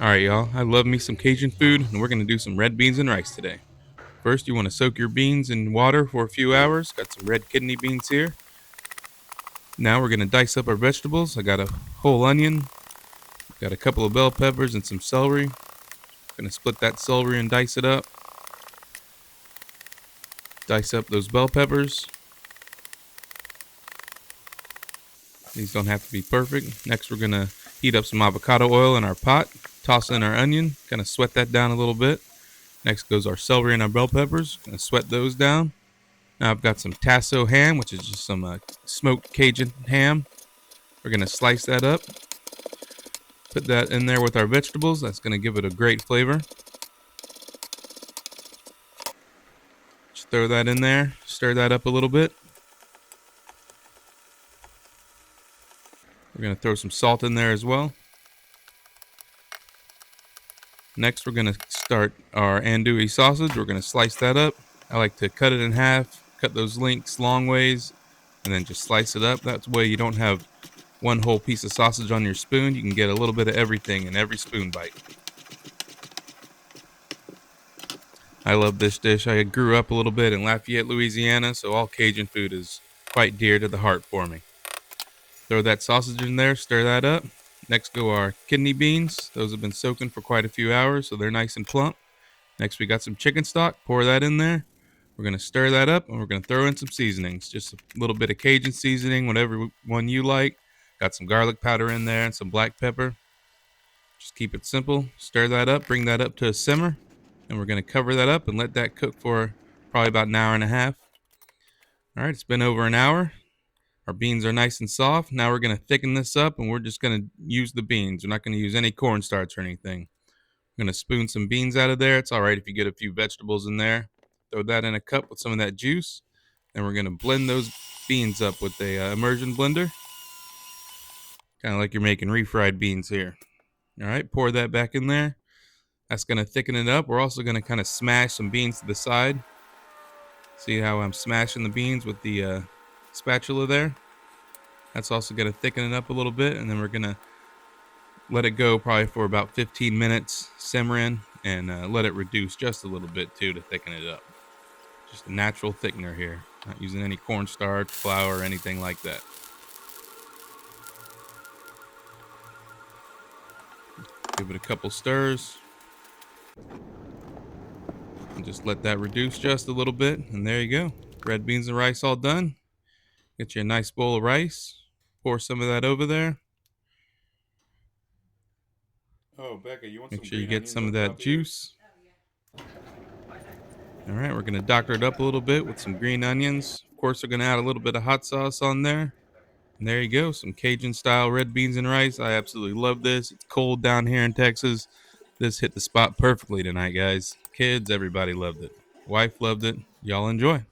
Alright, y'all, I love me some Cajun food, and we're gonna do some red beans and rice today. First, you want to soak your beans in water for a few hours. Got some red kidney beans here. Now we're gonna dice up our vegetables. I got a whole onion, got a couple of bell peppers and some celery. Gonna split that celery and dice it up. Dice up those bell peppers. These don't have to be perfect. Next, we're gonna heat up some avocado oil in our pot. Toss in our onion, kind of sweat that down a little bit. Next goes our celery and our bell peppers. Gonna sweat those down. Now I've got some Tasso ham, which is just some smoked Cajun ham. We're gonna slice that up. Put that in there with our vegetables. That's gonna give it a great flavor. Just throw that in there. Stir that up a little bit. We're gonna throw some salt in there as well. Next, we're gonna start our andouille sausage. We're gonna slice that up. I like to cut it in half, cut those links long ways, and then just slice it up. That way you don't have one whole piece of sausage on your spoon. You can get a little bit of everything in every spoon bite. I love this dish. I grew up a little bit in Lafayette, Louisiana, so all Cajun food is quite dear to the heart for me. Throw that sausage in there, stir that up. Next go our kidney beans. Those have been soaking for quite a few hours, so they're nice and plump. Next we got some chicken stock. Pour that in there. We're going to stir that up, and we're going to throw in some seasonings. Just a little bit of Cajun seasoning, whatever one you like. Got some garlic powder in there and some black pepper. Just keep it simple. Stir that up, bring that up to a simmer. And we're going to cover that up and let that cook for probably about an hour and a half. All right, it's been over an hour. Our beans are nice and soft. Now we're going to thicken this up, and we're just going to use the beans. We're not going to use any cornstarch or anything. I'm going to spoon some beans out of there. It's all right if you get a few vegetables in there. Throw that in a cup with some of that juice. Then we're going to blend those beans up with a immersion blender. Kind of like you're making refried beans here. All right, pour that back in there. That's going to thicken it up. We're also going to kind of smash some beans to the side. See how I'm smashing the beans with the spatula there? That's also going to thicken it up a little bit. And then we're going to let it go probably for about 15 minutes, simmer in, and let it reduce just a little bit too to thicken it up. Just a natural thickener here. Not using any cornstarch, flour, or anything like that. Give it a couple stirs. And just let that reduce just a little bit. And there you go. Red beans and rice all done. Get you a nice bowl of rice. Pour some of that over there. Oh, Becca, you want Make some sure you green get onions some on of that top of yours? juice. All right, we're going to doctor it up a little bit with some green onions. Of course, we're going to add a little bit of hot sauce on there. And there you go, some Cajun style red beans and rice. I absolutely love this. It's cold down here in Texas. This hit the spot perfectly tonight, guys. Kids, everybody loved it. Wife loved it. Y'all enjoy.